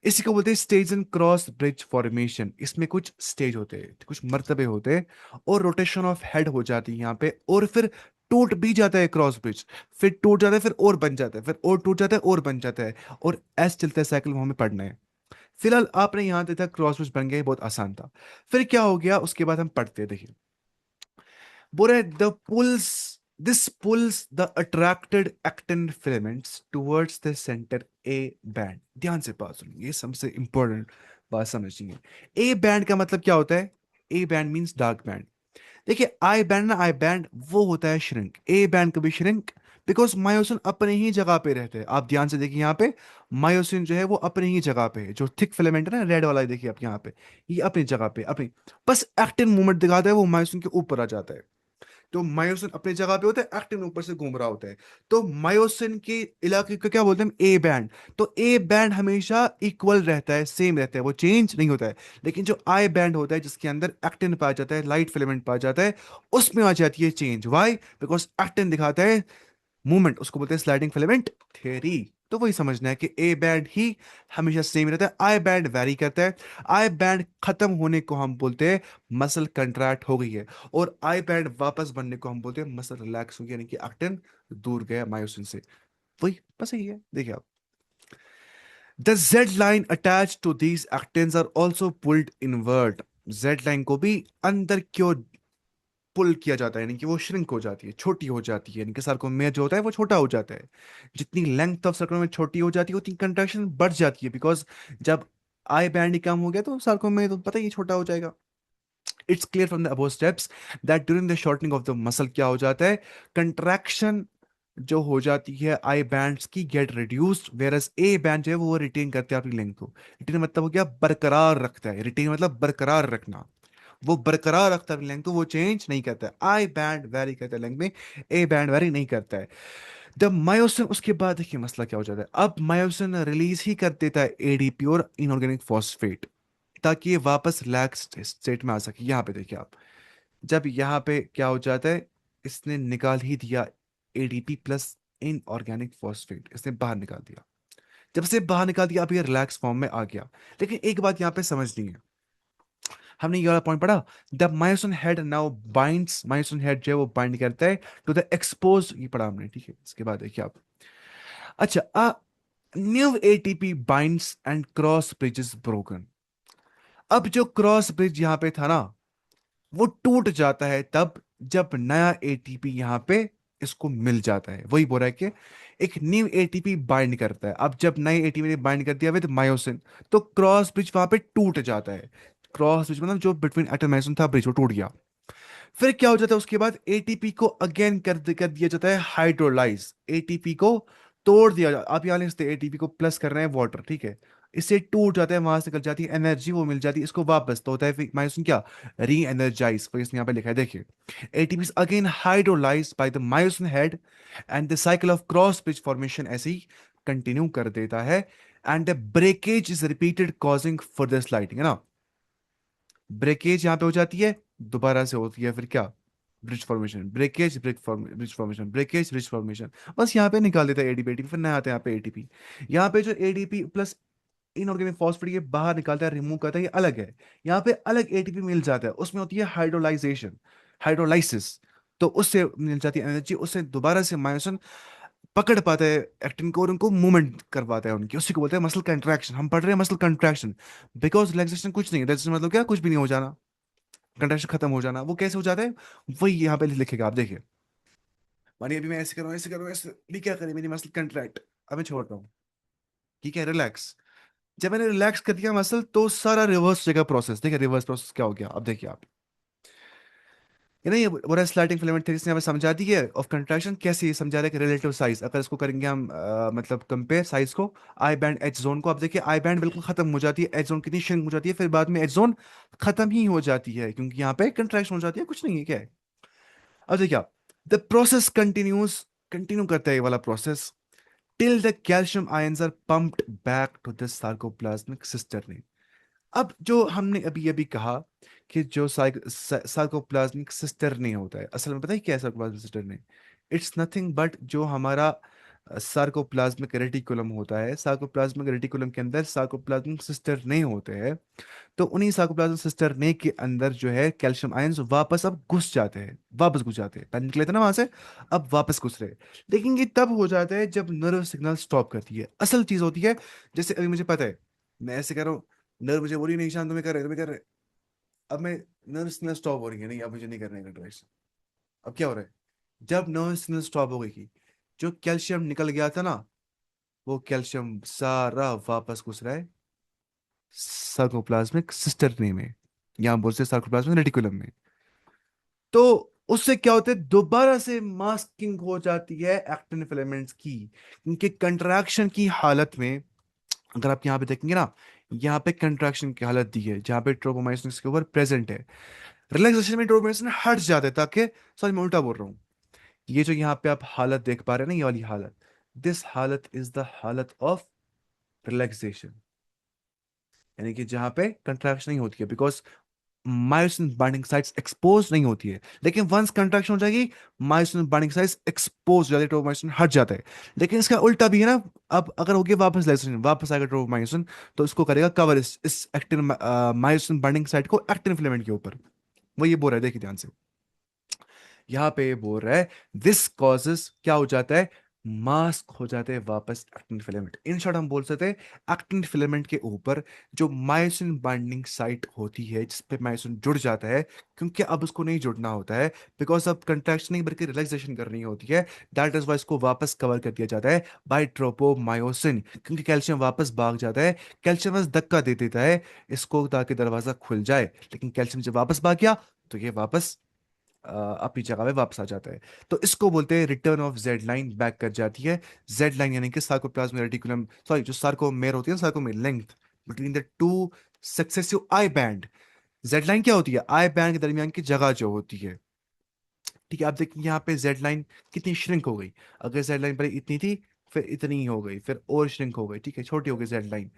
इसी को बोलते हैं stage and cross bridge formation, इसमें कुछ स्टेज होते हैं, कुछ मर्तबे होते हैं, और रोटेशन ऑफ हेड हो जाती है यहाँ पे, और फिर टूट भी जाता है क्रॉस ब्रिज, फिर टूट जाता है, फिर और बन जाता है, फिर और टूट जाता है और बन जाता है, और ऐसे चलता है साइकिल, वो हमें पढ़ना है। फिलहाल आपने यहाँ देखा क्रॉस ब्रिज बन गया, ये बहुत आसान था। फिर क्या हो गया उसके बाद हम पढ़ते हैं, देखिए बोल रहे the pulls this pulls the attracted actin filaments towards the centre A band. ध्यान से बात सुनिए, ये सबसे इंपॉर्टेंट बात समझिए। ए बैंड का मतलब क्या होता है, A band means dark band. देखिए आई बैंड ना, आई बैंड वो होता है श्रिंक, ए बैंड कभी श्रिंक, बिकॉज मायोसिन अपने ही जगह पे रहते हैं। आप ध्यान से देखिए यहाँ पे मायोसिन जो है वो अपने ही जगह पे है, जो थिक फिलामेंट है ना रेड वाला, देखिए आप यहाँ पे, ये अपनी जगह पे अपनी, बस एक्टिन मूवमेंट दिखाता है, वो मायोसिन के ऊपर आ जाता है। तो मायोसिन अपनी जगह पे होता है, एक्टिन ऊपर से घूम रहा होता है। तो मायोसिन के इलाके को क्या बोलते हैं, ए बैंड। तो ए बैंड हमेशा इक्वल रहता है, सेम रहता है, वो चेंज नहीं होता है। लेकिन जो आई बैंड होता है जिसके अंदर एक्टिन पाया जाता है, लाइट फिलामेंट पाया जाता है, उसमें आ जाती है चेंज। वाई? बिकॉज एक्टिन दिखाता है मूवमेंट, उसको बोलते हैं स्लाइडिंग फिलामेंट थ्योरी। तो वही समझना है कि ए बैंड ही हमेशा सेम रहता है, आई बैंड वैरी करता है। आई बैंड खत्म होने को हम बोलते हैं मसल कंट्रैक्ट हो गई है, और आई बैंड वापस बनने को हम बोलते हैं मसल रिलैक्स हो गया, यानी कि एक्टिन दूर गया मायोसिन से। वही बस यही है, देखिए आप the Z line attach to these actins are also pulled inward. Z line को भी अंदर क्यों पुल किया जाता है, यानी कि वो श्रिंक हो जाती है, छोटी हो जाती है, यानी कि सर्कमफेरेंस जो होता है वो छोटा हो जाता है। जितनी लेंथ ऑफ सर्कमफेरेंस छोटी हो जाती है उतनी कंट्रैक्शन बढ़ जाती है, बिकॉज जब आई बैंड ही कम हो गया तो सर्कमफेरेंस तो पता ही है, छोटा हो जाएगा। It's clear from the above steps that during the shortening of the muscle क्या हो जाता है, कंट्रैक्शन जो हो जाती है आई बैंड्स की get reduced, versus A band जो है वो रिटेन करते हैं अपनी लेंथ को। रिटेन मतलब हो गया बरकरार रखता है, रिटेन मतलब बरकरार रखना, वो बरकरार रखता है लेंथ को, वो चेंज नहीं करता है। आई बैंड वेरी करता है लेंथ में, ए बैंड वेरी नहीं करता है। जब मायोसिन, उसके बाद देखिए मसला क्या हो जाता है, अब मायोसिन रिलीज ही कर देता है एडीपी और इनऑर्गेनिक फॉस्फेट, ताकि ये वापस रिलैक्स स्टेट में आ सके। यहाँ पे देखिए आप, जब यहाँ पे क्या हो जाता है, इसने निकाल ही दिया एडीपी प्लस इनऑर्गेनिक फॉस्फेट, इसने बाहर निकाल दिया। जब से बाहर निकाल दिया अब ये रिलैक्स फॉर्म में आ गया। लेकिन एक बात यहाँ पे समझनी है, हमने ये वाला पॉइंट पढ़ा, the myosin head now binds, myosin head जो है वो बाइंड करता है टू द एक्सपोज, ये पढ़ा हमने ठीक है। इसके बाद देखिए आप, अच्छा new ATP binds and cross bridge is broken. अब जो क्रॉस ब्रिज यहाँ पे था ना, वो टूट जाता है तब जब नया एटीपी यहाँ पे इसको मिल जाता है। वही बोल रहा है कि एक न्यू एटीपी बाइंड करता है, अब जब नए एटीपी ने बाइंड कर दिया विद मायोसिन, तो क्रॉस ब्रिज वहां पे टूट जाता है। क्रॉस ब्रिज मतलब जो बिटवीन एटम मायोसिन था ब्रिज, वो टूट गया। फिर क्या हो जाता है, उसके बाद एटीपी को अगेन कर दिया जाता है हाइड्रोलाइज, एटीपी को तोड़ दिया आप यहाँ लिखते एटीपी को प्लस कर रहे हैं वाटर ठीक है, इससे टूट जाता है, वहां से निकल जाती है एनर्जी, वो मिल जाती है इसको वापस, तो होता है फिर मायोसिन क्या, री एनर्जाइज। फिर इसने यहाँ पे लिखा है देखिए, ATP again hydrolyse by the myosin head, and the cycle of cross bridge formation ऐसे ही कंटिन्यू कर देता है, and the breakage is repeated causing further sliding, है ना। ब्रेकेज यहाँ पे हो जाती है, दोबारा से होती है फिर क्या, bridge formation, breakage bridge formation, breakage bridge formation. बस यहाँ पे निकाल देता है एडीपी एटीपी, फिर नया आता है यहाँ पे एटीपी। यहाँ पे जो एडीपी प्लस इनऑर्गेनिक फॉस्फेट ये बाहर निकालता है, रिमूव करता है, ये अलग है। यहाँ पे अलग एटीपी मिल जाता है, उसमें होती है हाइड्रोलाइजेशन, हाइड्रोलाइसिस। तो उससे मिल जाती है एनर्जी, उससे दोबारा से मायोसिन पकड़ पाता है एक्टिन को और उनको मूवमेंट करवाता है उनकी, उसी को बोलते हैं मसल कंट्रैक्शन। हम पढ़ रहे हैं मसल कंट्रैक्शन, बिकॉज रिलैक्सेशन कुछ नहीं है, रिलैक्सेशन मतलब क्या, कुछ भी नहीं हो जाना, कंट्रैक्शन खत्म हो जाना। वो कैसे हो जाता है, वही यहाँ पे लिखेगा, आप देखिए। मानिए अभी मैं ऐसे कर रहा हूँ, ऐसे कर रहा हूँ, ऐसे भी क्या करें, मेरी मसल कंट्रैक्ट, अब मैं छोड़ रहा हूँ, ठीक है, रिलैक्स। जब मैंने रिलैक्स कर दिया मसल, तो सारा रिवर्स जगह प्रोसेस, देखिए रिवर्स प्रोसेस क्या हो गया, अब देखिए आप। ये ना, ये बोरा स्लैटिंग फिलामेंट थ्योरी ने हमें समझा दी है ऑफ कंट्रैक्शन कैसे, ये समझा रहा है कि रिलेटिव साइज, अगर इसको करेंगे हम मतलब कंपेयर साइज को आई बैंड एच जोन को, अब देखिए आई बैंड बिल्कुल खत्म हो जाती है, एच जोन कितनी श्रिंक हो जाती है, फिर बाद में एच जोन खत्म ही हो जाती है, क्योंकि यहाँ पे कंट्रैक्शन हो जाती है, कुछ नहीं है क्या है। अब देखिए आप, द प्रोसेस कंटिन्यूस, कंटिन्यू करता है ये वाला process, till the calcium ions are pumped back to the sarcoplasmic cisternae. अब जो हमने अभी अभी कहा कि जो सार्कोप्लाज्मिक सिस्टर नहीं होता है, असल में पता है क्या है सार्कोप्लाज्मिक सिस्टर नहीं, इट्स नथिंग बट जो हमारा सार्कोप्लाज्मिक रेटिकुलम होता है, सार्कोप्लाज्मिक रेटिकुलम के अंदर सार्कोप्लाज्मिक सिस्टर नहीं होते हैं, तो उन्हीं सार्कोप्लाज्मिक सिस्टर ने के अंदर जो है कैल्शियम आयंस वापस अब घुस जाते हैं, वापस घुस जाते हैं, पहले निकले थे ना वहां से, अब वापस घुस रहे हैं। लेकिन ये तब हो जाता है जब नर्व सिग्नल स्टॉप करती है, असल चीज होती है। जैसे अभी मुझे पता है, मैं ऐसे कर रहा हूँ, नर्व मुझे बोली नहीं शांत, तुम्हें कर रहे, तुम्हें कर रहे, अब मैं, नर्व सिग्नल स्टॉप हो रही है, नहीं अब मुझे नहीं करना है कंट्रैक्शन। अब क्या हो रहा है, जब नर्व सिग्नल स्टॉप हो गई थी, जो कैल्शियम निकल गया था ना, वो कैल्शियम सारा वापस घुस रहा है सार्कोप्लाज्मिक सिस्टर्नी में, यहाँ बोलते हैं सार्कोप्लाज्मिक रेटिकुलम में। तो उससे क्या होता है, दोबारा से मास्किंग हो जाती है एक्टिन फिलामेंट्स की, क्योंकि कंट्रैक्शन की हालत में, अगर आप यहाँ पे देखेंगे ना, यहाँ पे कंट्रैक्शन की हालत दी है जहाँ पे ट्रोपोमायोसिन के ऊपर प्रेजेंट है, रिलैक्सेशन में ट्रोपोमायोसिन हट जाता है, ताकि, सॉरी मैं उल्टा बोल रहा हूँ, ये जो यहाँ पे आप हालत देख पा रहे हैं ना, ये वाली हालत, दिस हालत इज द हालत ऑफ रिलैक्सेशन, यानी कि जहाँ पे कंट्रैक्शन नहीं होती है, because myosin binding sites expose नहीं होती है। लेकिन वंस कंट्रैक्शन हो जाएगी, मायोसिन बाइंडिंग साइट्स एक्सपोज हो जाती है, ट्रोपोमायोसिन हट जाता है। लेकिन इसका उल्टा भी है ना, अब अगर हो गया वापस रिलैक्सेशन, वापस आएगा ट्रोपोमायोसिन, तो इसको करेगा कवर इस एक्टिन मायोसिन बाइंडिंग साइट को एक्टिन फिलामेंट के ऊपर। वो ये बोल रहा है, देखिए ध्यान से, यहाँ पे बोल रहा है, दिस कॉजेस क्या हो जाता है, मास्क हो जाते हैं वापस एक्टिन फिलामेंट। इन शॉर्ट हम बोल सकते हैं, एक्टिन फिलामेंट के ऊपर जो मायोसिन बाइंडिंग साइट होती है, जिस पे मायोसिन जुड़ जाता है, क्योंकि अब उसको नहीं जुड़ना होता है, बिकॉज अब कंट्रैक्शन नहीं बल्कि रिलैक्सेशन करनी होती है, दैट इज वाई इसको वापस कवर कर दिया जाता है बाय ट्रोपोमायोसिन, क्योंकि कैल्शियम वापस भाग जाता है, कैल्शियम बस धक्का दे देता है इसको ताकि दरवाजा खुल जाए, लेकिन कैल्शियम जब वापस भाग गया, तो ये वापस अपनी जगह पे वापस आ जाता है। तो इसको बोलते हैं return of Z line, back कर जाती है। जेड लाइन यानी कि सार्कोप्लाज्मिक रेटिकुलम, सॉरी जो सार्कोमेर होती है, sarcomere length between the two successive I band. Z line क्या होती है, आई बैंड के दरमियान की जगह जो होती है, ठीक है। आप देखिए यहाँ पे जेड लाइन कितनी श्रिंक हो गई, अगर जेड लाइन पहले इतनी थी, फिर इतनी ही हो गई, फिर और श्रिंक हो गई, ठीक है, छोटी हो गई जेड लाइन।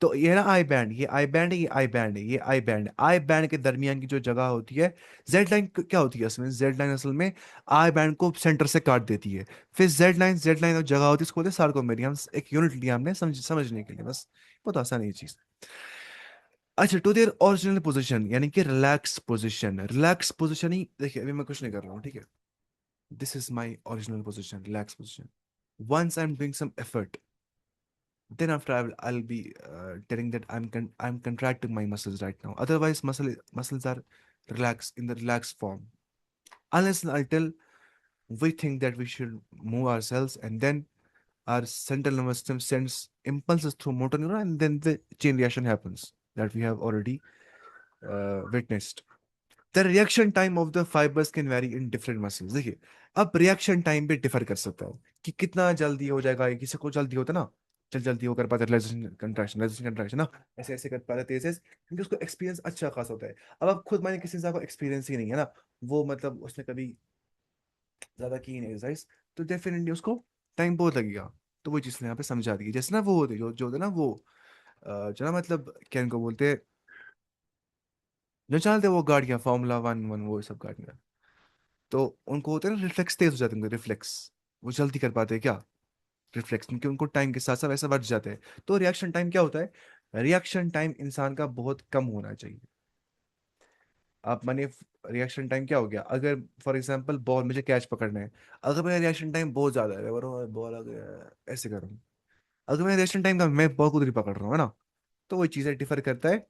तो ये ना आई बैंड, ये आई बैंड है, ये आई बैंड है, ये आई बैंड, आई बैंड के दरमियान की जो जगह होती है, जेड लाइन क्या होती है असल में, जेड लाइन असल में आई बैंड को सेंटर से काट देती है। फिर जेड लाइन जो जगह होती है उसको बोलते हैं सार्कोमेरियम, हम एक यूनिट लिया हमने समझने के लिए, बस बहुत आसान है ये चीज। अच्छा, टू देयर ओरिजिनल पोजीशन यानी कि रिलैक्स पोजीशन, रिलैक्स पोजीशन ही देखिए, अभी मैं कुछ नहीं कर रहा हूँ, ठीक है, this is my original position, relax position. once I'm doing some effort, then after I'll be telling that I'm contracting my muscles right now, otherwise muscles are relaxed in the relaxed form, unless and until we think that we should move ourselves, and then our central nervous system sends impulses through motor neuron, and then the chain reaction happens that we have already witnessed. The reaction time of the fibers can vary in different muscles, देखिए अब reaction time भी differ कर सकता है, कि कितना जल्दी हो जाएगा, किसी को जल्दी होता है ना, चल जल्दी वो कर पाता है रिलैक्सेशन कंट्रैक्शन ना, ऐसे ऐसे कर पाता है तेज तेज, क्योंकि उसको एक्सपीरियंस अच्छा खासा होता है। अब आप खुद माने किसी इंसान को एक्सपीरियंस ही नहीं है ना, वो मतलब उसने कभी ज्यादा की नहीं एक्सरसाइज, तो डेफिनेटली उसको टाइम बहुत लगेगा। तो वो चीज़ यहाँ पे समझा दी जैसे ना, वो होते जो जो होते ना वो जो ना मतलब क्या इनको बोलते हैं, जो चलते वो गाड़ियाँ फॉर्मूला वन वन वो सब गाड़ियाँ, तो उनको होता है ना रिफ्लेक्स तेज हो जाते हैं, उनके रिफ्लेक्स, वो जल्दी कर पाते हैं क्या, रिफ्लेक्स, क्योंकि उनको टाइम के साथ साथ वैसा बढ़ जाते हैं। तो रिएक्शन टाइम क्या होता है, रिएक्शन टाइम इंसान का बहुत कम होना चाहिए। आप मानिए रिएक्शन टाइम क्या हो गया, अगर फॉर एग्जांपल बॉल मुझे कैच पकड़ना है, अगर मेरा रिएक्शन टाइम बहुत ज्यादा है, बॉल आ गया ऐसे करूँ, अगर मेरा रिएक्शन टाइम का मैं बॉल को उधर ही पकड़ रहा हूँ है ना, तो वही चीजें डिफर करता है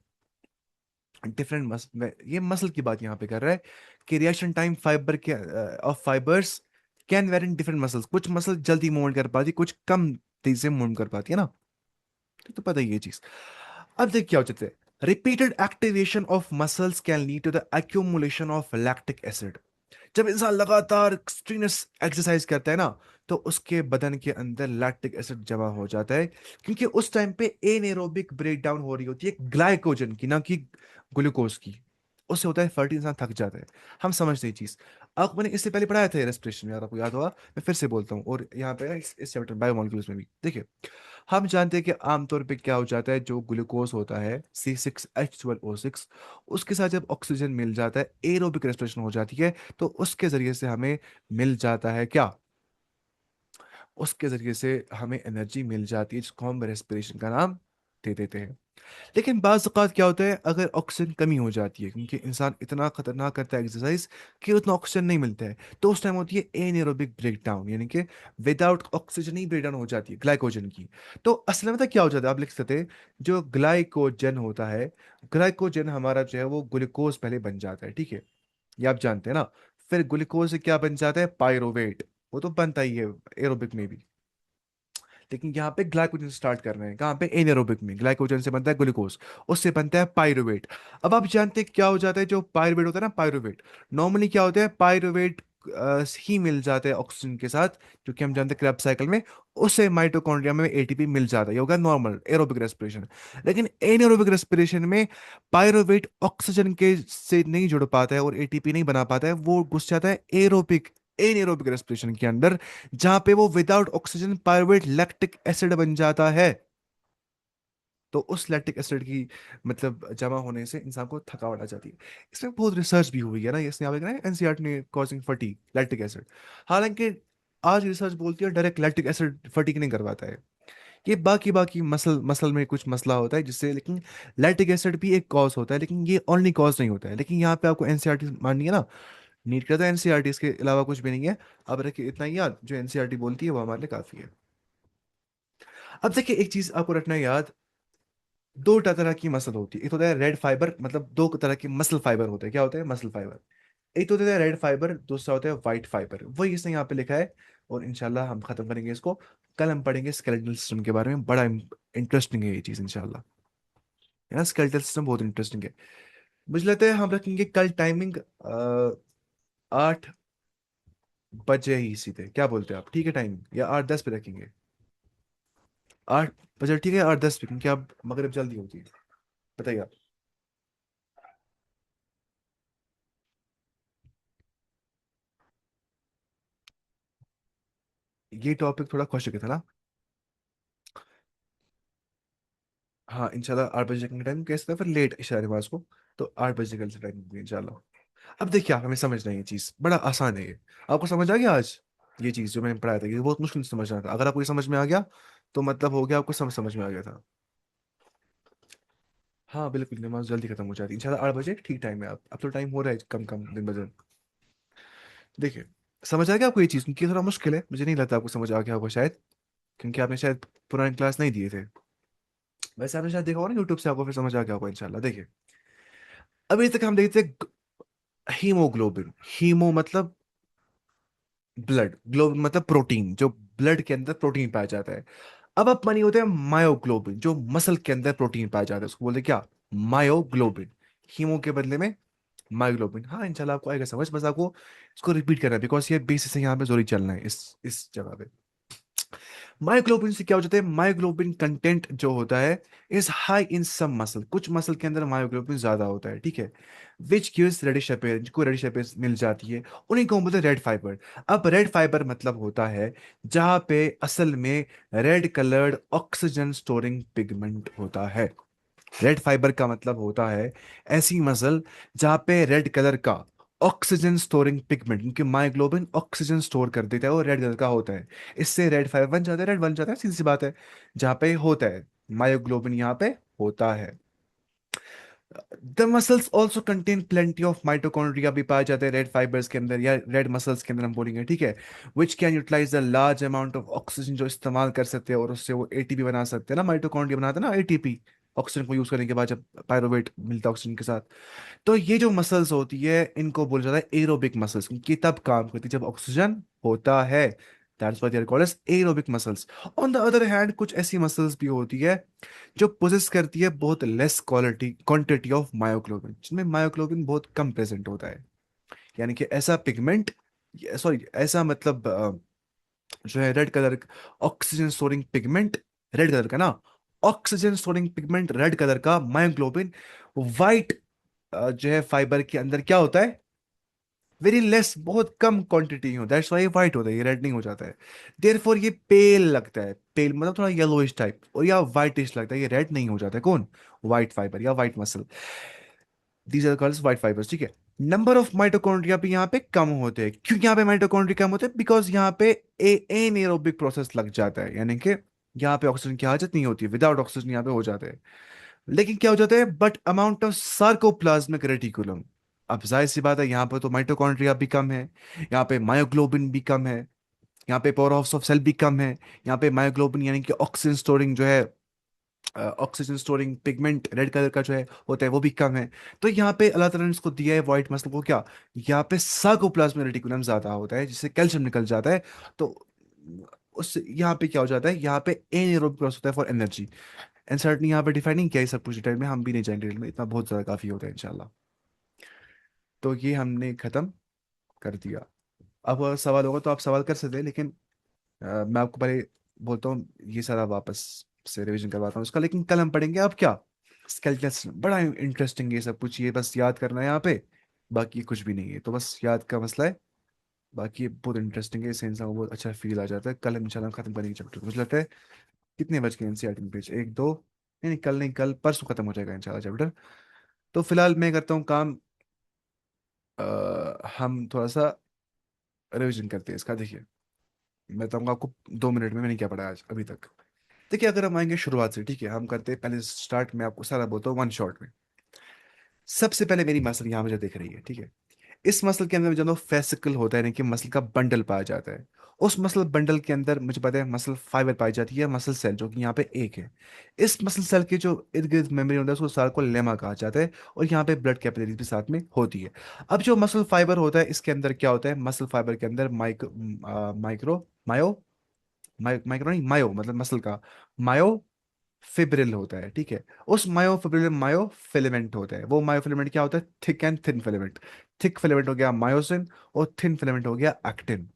डिफरेंट मसल, ये मसल की बात यहाँ पे कर रहा है कि रिएक्शन टाइम फाइबर के of fibres can very in different muscles, कुछ मसल जल्दी मूवमेंट कर पाती, कुछ कम तेजी से मूवमेंट कर पाती है ना, तो पता ही ये चीज। अब देख क्या हो जाता है, repeated activation of muscles can lead to the accumulation of lactic acid. जब इंसान लगातार स्ट्रीनस एक्सरसाइज करता है ना, तो उसके बदन के अंदर लैक्टिक एसिड जमा हो जाता है, क्योंकि उस टाइम पे एनेरोबिक ब्रेकडाउन हो रही होती है ग्लाइकोजन की, ना कि ग्लूकोज की। उससे होता है फर्टी, इंसान थक जाता है। हम समझते हैं चीज, आप मैंने इससे पहले पढ़ाया था रेस्पिरेशन, यार आपको याद होगा, मैं फिर से बोलता हूँ, और यहाँ पे ना इस चैप्टर बायोमोलिक्यूल्स में भी देखिए, हम जानते हैं कि आमतौर पे क्या हो जाता है, जो ग्लूकोज होता है C6H12O6, उसके साथ जब ऑक्सीजन मिल जाता है, एरोबिक रेस्पिरेशन हो जाती है, तो उसके जरिए से हमें मिल जाता है क्या, उसके जरिए से हमें एनर्जी मिल जाती है, जिसको हम रेस्पिरेशन का नाम दे देते हैं। लेकिन बाज़ औक़ात क्या होता है, अगर ऑक्सीजन कमी हो जाती है, क्योंकि इंसान इतना खतरनाक करता है एक्सरसाइज कि उतना ऑक्सीजन नहीं मिलता है, तो उस टाइम होती है एनेरोबिक ब्रेकडाउन, यानी कि विदाउट ऑक्सीजन ही ब्रेकडाउन हो जाती है ग्लाइकोजन की। तो असल में पता क्या हो जाता है, आप लिख सकते हैं, जो ग्लाइकोजन होता है, ग्लाइकोजन हमारा जो है वो ग्लूकोज पहले बन जाता है, ठीक है, ये आप जानते हैं ना। फिर ग्लूकोज से क्या बन जाता है, पायरोवेट, वो तो बनता ही है एरोबिक में भी, लेकिन यहाँ पे ग्लाइकोजन स्टार्ट कर रहे हैं, कहाँ पे, एनारोबिक में ग्लाइकोजन से बनता है ग्लूकोज, उससे बनता है पायरुवेट। अब आप जानते हैं क्या हो जाता है, जो पायरुवेट होता है ना, पायरुवेट नॉर्मली क्या होता है, पायरुवेट ही मिल जाता है ऑक्सीजन के साथ, जो कि हम जानते हैं क्रेब्स साइकिल में, उससे माइटोकॉन्ड्रिया में एटीपी मिल जाता है, ये होगा नॉर्मल एरोबिक रेस्पिरेशन। लेकिन एनारोबिक रेस्पिरेशन में पायरुवेट ऑक्सीजन के से नहीं जुड़ पाता है और एटीपी नहीं बना पाता है, वो घुस जाता है एरोबिक एनारोबिक रेस्पिरेशन के अंदर, जहां पे वो without oxygen pyruvate lactic acid बन जाता है। तो उस लैक्टिक एसिड की मतलब जमा होने से इंसान को थकावट आ जाती है। इसमें बहुत रिसर्च भी हुई है ना, इसने यहाँ पे एनसीईआरटी ने कॉजिंग फटीग लैक्टिक एसिड, हालांकि आज रिसर्च बोलती है डायरेक्ट लैक्टिक एसिड फटीग नहीं करवाता है, ये बाकी बाकी मसल मसल में कुछ मसला होता है जिससे, लेकिन लैक्टिक एसिड भी एक कॉज होता है, लेकिन ये ओनली कॉज नहीं होता है। लेकिन यहाँ पे आपको एनसीईआरटी माननी है ना, नीट का तो एनसीईआरटी, इसके अलावा कुछ भी नहीं है। अब रखिए इतना ही याद, जो एनसीईआरटी बोलती है वो हमारे लिए काफी है। अब देखिए एक चीज आपको रखना है याद, दो तरह की मसल होती है, एक होता है रेड फाइबर, मतलब दो तरह की मसल फाइबर होते हैं, क्या होते हैं, मसल फाइबर। एक तो होता है रेड फाइबर, दूसरा होता है व्हाइट फाइबर, वही इसने यहाँ पे लिखा है। और इंशाल्लाह हम खत्म करेंगे इसको, कल हम पढ़ेंगे स्केलेटल सिस्टम के बारे में, बड़ा इंटरेस्टिंग है ये चीज इंशाल्लाह, है ना, स्केलेटल सिस्टम बहुत इंटरेस्टिंग है। मुझे लगता है हम रखेंगे कल टाइमिंग 8 बजे ही सीधे, क्या बोलते हैं आप, ठीक है टाइम, या 8:10 पे रखेंगे, 8 बजे ठीक है, 8:10 पे, क्योंकि अब मगरिब जल्दी होती है, बताइए आप। ये टॉपिक थोड़ा खुश था ना। हाँ इंशाल्लाह 8 बजे का टाइम कैसे था, फिर लेट इशा नमाज को, तो 8 बजे कल से टाइम इंशाल्लाह। अब देखिए आप, हमें समझना है ये चीज़ बड़ा आसान है ये, आपको समझ आ गया आज, ये चीज़ जो मैंने पढ़ाया था ये बहुत मुश्किल से समझना था, अगर आपको ये समझ में आ गया तो मतलब हो गया, आपको समझ में आ गया था। हाँ बिल्कुल, नमाज जल्दी खत्म हो जाती है इंशाल्लाह 8 बजे ठीक टाइम है। अब तो टाइम हो रहा है कम कम दिन ब दिन। देखिए समझ आ गया आपको ये चीज़, क्योंकि ये थोड़ा मुश्किल है, मुझे नहीं लगता आपको समझ आ गया होगा शायद, क्योंकि आपने शायद पुरानी क्लास नहीं दिए थे। वैसे आपने शायद देखा होगा ना यूट्यूब से, आपको फिर समझ आ गया होगा इंशाल्लाह। देखिए अभी तक हम देखते हीमोग्लोबिन, हीमो मतलब ब्लड, ग्लोबिन मतलब प्रोटीन, जो ब्लड के अंदर प्रोटीन पाया जाता है। अब आप मानिए होते हैं मायोग्लोबिन, जो मसल के अंदर प्रोटीन पाया जाता है, उसको बोलते हैं क्या, मायोग्लोबिन। हीमो के बदले में मायोग्लोबिन, हाँ इंशाल्लाह आपको आएगा समझ, बस आपको इसको रिपीट करना है, बिकॉज ये बेसिस है, यहाँ पे जोरी चलना है इस जगह पे। मायोग्लोबिन से क्या हो जाता है, मायोग्लोबिन कंटेंट जो होता है is high in some muscle, कुछ मसल के अंदर मायोग्लोबिन ज्यादा होता है, ठीक है, विच गिव्स रेडिश अपीयरेंस, जिनको रेडिश अपीयरेंस मिल जाती है, उन्हीं को हम बोलते हैं रेड फाइबर। अब रेड फाइबर मतलब होता है जहां पे असल में red coloured oxygen storing pigment होता है। रेड फाइबर का मतलब होता है ऐसी मसल जहां पे रेड कलर का ऑक्सीजन स्टोरिंग पिगमेंट, क्योंकि मायोग्लोबिन ऑक्सीजन स्टोर कर देता है और रेड कलर का होता है, इससे रेड फाइबर बन जाता है, रेड बन जाता है, सीधी सी बात है। जहां पे होता है मायोग्लोबिन, यहाँ पे होता है। The muscles also contain plenty of mitochondria भी पाए जाते हैं रेड फाइबर्स के अंदर या रेड मसल्स के अंदर हम बोलेंगे, ठीक है, which can utilise the large amount of oxygen, जो इस्तेमाल कर सकते हैं और उससे वो एटीपी बना सकते हैं ना, माइटोकॉन्ड्रिया बनाते हैं ना एटीपी, ऑक्सीजन को यूज करने के बाद जब पायरोवेट मिलता है ऑक्सीजन के साथ। तो ये जो मसल्स होती है इनको बोला जाता है एरोबिक मसल्स, क्योंकि तब काम करती है जब ऑक्सीजन होता है, that's why they are called as aerobic muscles. On the other hand कुछ ऐसी मसल्स भी होती है जो पोजेस करती है बहुत less quality quantity of myoglobin, जिनमें मायोग्लोबिन बहुत कम प्रेजेंट होता है, यानी कि ऐसा पिगमेंट, सॉरी ऐसा मतलब जो है red colour, oxygen storing pigment red colour का ना, oxygen storing pigment red colour का मायोग्लोबिन वाइट जो है फाइबर के अंदर क्या होता है, वेरी लेस, बहुत कम क्वांटिटी हो, दैट्स व्हाई व्हाइट होता है, ये रेड नहीं हो जाता है। देयरफॉर ये पेल लगता है, पेल मतलब थोड़ा येलोइश टाइप, और या व्हाइटिश लगता है, ये रेड नहीं हो जाता है, कौन, व्हाइट फाइबर या white muscle, these are called white fibres, ठीक है। नंबर ऑफ माइटोकॉन्ड्रिया भी यहाँ पे कम होते हैं, क्यों यहाँ पे माइटोकॉन्ड्रिया कम होते हैं, बिकॉज यहाँ पे एनेरोबिक प्रोसेस लग जाता है, यानी कि यहाँ पे ऑक्सीजन की हाजत नहीं होती, विदाउट ऑक्सीजन यहाँ पे हो जाते हैं। लेकिन क्या हो जाता है, but amount of sarcoplasmic reticulum, अब जाहिर सी बात है यहाँ पे तो माइटोकॉन्ड्रिया भी कम है, यहाँ पे मायोग्लोबिन भी कम है, यहाँ पे पावर हाउस ऑफ सेल भी कम है, यहाँ पे मायोग्लोबिन यानी कि ऑक्सीजन स्टोरिंग जो है, oxygen storing pigment red colour का जो है होता है वो भी कम है। तो यहाँ पे अल्लाह ताला ने इसको दिया है व्हाइट मसल को, क्या, यहाँ पे सार्कोप्लाज्मिक रेटिकुलम ज्यादा होता है जिससे कैल्शियम निकल जाता है, तो उस यहाँ पे क्या हो जाता है, यहाँ पे एनारोबिक प्रोसेस होता है फॉर एनर्जी। एनसीईआरटी ने यहाँ पे डिफाइन नहीं किया है सब कुछ डिटेल में, हम भी नहीं जाएंगे डिटेल में, इतना बहुत ज्यादा काफी होता है इंशाल्लाह। तो ये हमने खत्म कर दिया। अब अगर सवाल होगा तो आप सवाल कर सकते हैं, लेकिन मैं आपको पहले बोलता हूँ ये सारा वापस से रिवीजन करवाता हूँ इसका, लेकिन कल हम पढ़ेंगे अब क्या, स्केलेटल, बड़ा इंटरेस्टिंग ये सब कुछ, ये बस याद करना है यहाँ पे, बाकी कुछ भी नहीं है, तो बस याद का मसला है। बाकी ये बहुत इंटरेस्टिंग है, इससे इंसान को बहुत अच्छा फील आ जाता है। कल हम इंशाल्लाह खत्म करेंगे चैप्टर, मुझे लगता है कितने बज गए एनसीईआरटी में पेज, एक दो, नहीं नहीं, कल नहीं, कल परसों खत्म हो जाएगा इंशाल्लाह चैप्टर। तो फिलहाल मैं करता हूँ काम, हम थोड़ा सा रिविजन करते हैं इसका, देखिए मैं बताऊंगा आपको 2 मिनट में मैंने क्या पढ़ा आज अभी तक। देखिए अगर हम आएंगे शुरुआत से, ठीक है, हम करते हैं पहले स्टार्ट में, आपको सारा बोलता हूँ वन शॉट में। सबसे पहले मेरी मसल यहाँ मुझे दिख रही है, ठीक है, इस मसल के अंदर जो फेसिकल होता है, यानी कि मसल का बंडल पाया जाता है, उस मसल बंडल के अंदर मुझे पता है मसल फाइबर पाई जाती है, मसल सेल जो कि यहाँ पे एक है, इस मसल सेल के जो इर्द गिर्द मेमोरी होता है उसको सार को लेमा कहा जाता है, और यहाँ पे ब्लड कैपिलरीज भी साथ में होती है। अब जो मसल फाइबर होता है इसके अंदर क्या होता है, मसल फाइबर के अंदर माइक्रो मायो माइक्रो नहीं, मायो मतलब मसल का मायो फिब्रिल होता है, ठीक है, उस मायोफिब्रिल मायो फिलामेंट होता है, वो मायोफिलामेंट क्या होता है, thick and thin filament, thick filament हो गया मायोसिन, और थिन फिलामेंट हो गया एक्टिन।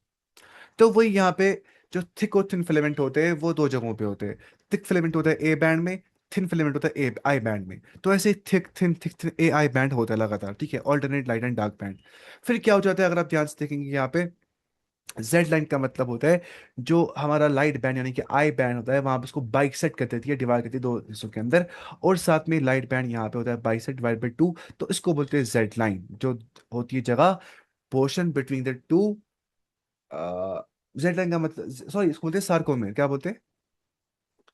तो वही यहाँ पे जो थिक और थिन फिलामेंट होते हैं वो दो जगहों पे होते हैं, थिक फिलामेंट होता है ए बैंड में, थिन फिलामेंट होता है ए आई बैंड में, तो ऐसे thick thin A I band होता है लगातार, ठीक है, alternate light and dark band. फिर क्या हो जाता है अगर आप ध्यान से देखेंगे यहाँ पे, जेड लाइन का मतलब होता है जो हमारा लाइट बैंड यानी कि आई बैंड होता है, वहां पे उसको बाइसेक्ट कर देती है, डिवाइड करती है दो हिस्सों के अंदर, और साथ में लाइट बैंड यहाँ पे होता है बाइसेक्ट डिवाइड बाई टू, तो इसको बोलते हैं जेड लाइन, जो होती है जगह portion between the two. Z line का मतलब, सॉरी इसको बोलते हैं सार्कोमेर, क्या बोलते हैं,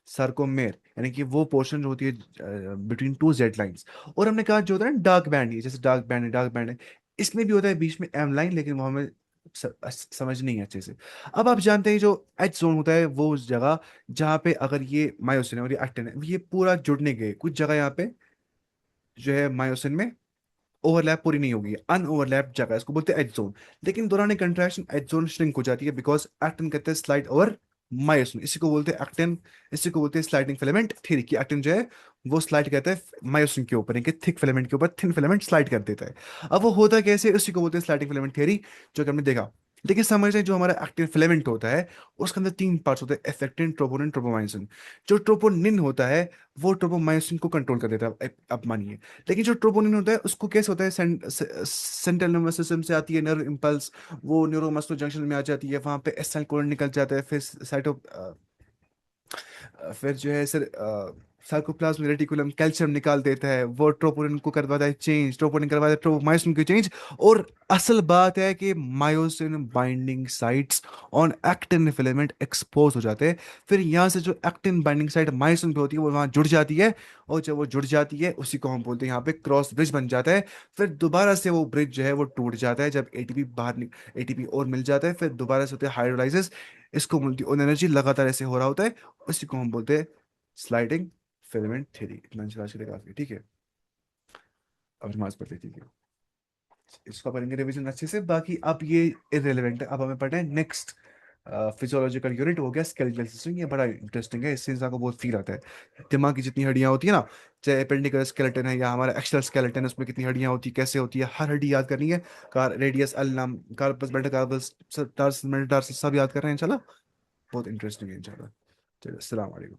सार्कोमेर, यानी कि वो पोर्शन जो होती है बिटवीन टू जेड लाइंस। और हमने कहा जो होता है ना डार्क बैंड, ये जैसे डार्क बैंड है, इसमें भी होता है बीच में एम लाइन, लेकिन वो हमें समझ नहीं है अच्छे से। अब आप जानते हैं जो एच जोन होता है वो उस जगह जहाँ पे अगर ये मायोसिन है और ये एक्टिन है, ये पूरा जुड़ने गए कुछ जगह यहाँ पे जो है मायोसिन में ओवरलैप पूरी नहीं होगी, अनओवरलैप जगह, इसको बोलते हैं एज जोन। लेकिन दौरान कंट्रैक्शन एज जोन श्रिंक हो जाती है, बिकॉज एक्टिन कहते हैं स्लाइड ओवर मायोसिन, इसी को बोलते हैं एक्टिन, इसी को बोलते हैं स्लाइडिंग फिलामेंट थ्योरी, की एक्टिन जो है वो स्लाइड करता है मायोसिन के ऊपर, यानी थिक फिलामेंट के ऊपर थिन फिलामेंट स्लाइड कर देता है। अब वो होता कैसे, इसी को बोलते हैं स्लाइडिंग फिलामेंट थ्योरी, जो कि हमने देखा। लेकिन समझ रहे हैं, जो हमारा एक्टिन फिलामेंट होता है उसके अंदर तीन पार्ट्स होते हैं, एफेक्टिन, ट्रोपोनिन, ट्रोपोमाइसिन। जो ट्रोपोनिन होता है वो ट्रोपोमाइसिन को कंट्रोल कर देता है, अब मानिए। लेकिन जो ट्रोपोनिन होता है उसको कैसे होता है, सेंट्रल नर्वस सिस्टम से आती है नर्व इंपल्स, वो न्यूरोमस्कुलर जंक्शन में आ जाती है, वहां पे एसिटाइल कोलिन निकल जाता है, फिर साइटो फिर जो है सर सार्कोप्लाज्म रेटिकुलम कैल्शियम निकाल देता है, वो ट्रोपोनिन को करवाता है चेंज, ट्रोपोनिन करवाता है ट्रोपोमायोसिन को चेंज। और असल बात है कि myosin binding sites on actin filament expose हो जाते हैं। फिर यहाँ से जो एक्टिन बाइंडिंग साइट मायोसिन पे होती है वो वहाँ जुड़ जाती है, और जब वो जुड़ जाती है उसी को हम बोलते हैं यहाँ पे क्रॉस ब्रिज बन जाता है। फिर दोबारा से वो ब्रिज जो है वो टूट जाता है जब एटीपी एटीपी और मिल जाता है, फिर दोबारा से होता है हाइड्रोलाइसिस। इसको मिलती है एनर्जी, लगातार ऐसे हो रहा होता है, उसी को हम बोलते हैं स्लाइडिंग फिलामेंट थ्योरी। इतना आज के लिए काफी ठीक है। अब नमाज पढ़ते ठीक है, इसका करेंगे रिवीजन अच्छे से। बाकी अब ये इरेलीवेंट है, अब हमें पढ़ना है नेक्स्ट फिजियोलॉजिकल यूनिट हो गया स्केलेटल सिस्टम। ये बड़ा इंटरेस्टिंग है, इससे इंसान को बहुत फील आता है। दिमाग की जितनी हड्डियां होती है ना, चाहे अपेंडिकल स्केलेटन है या हमारा एक्स्ट्रा स्केलेटन है, उसमें कितनी हड्डियां होती है, कैसे होती है, हर हड्डी याद करनी है। कार रेडियस, अल्नम, कार्पस, मेटाकार्पस, टार्स, मेटाटार्स, सब याद कर रहे हैं इंशाल्लाह। बहुत इंटरेस्टिंग है इंशाल्लाह। चलो, अस्सलाम वालेकुम।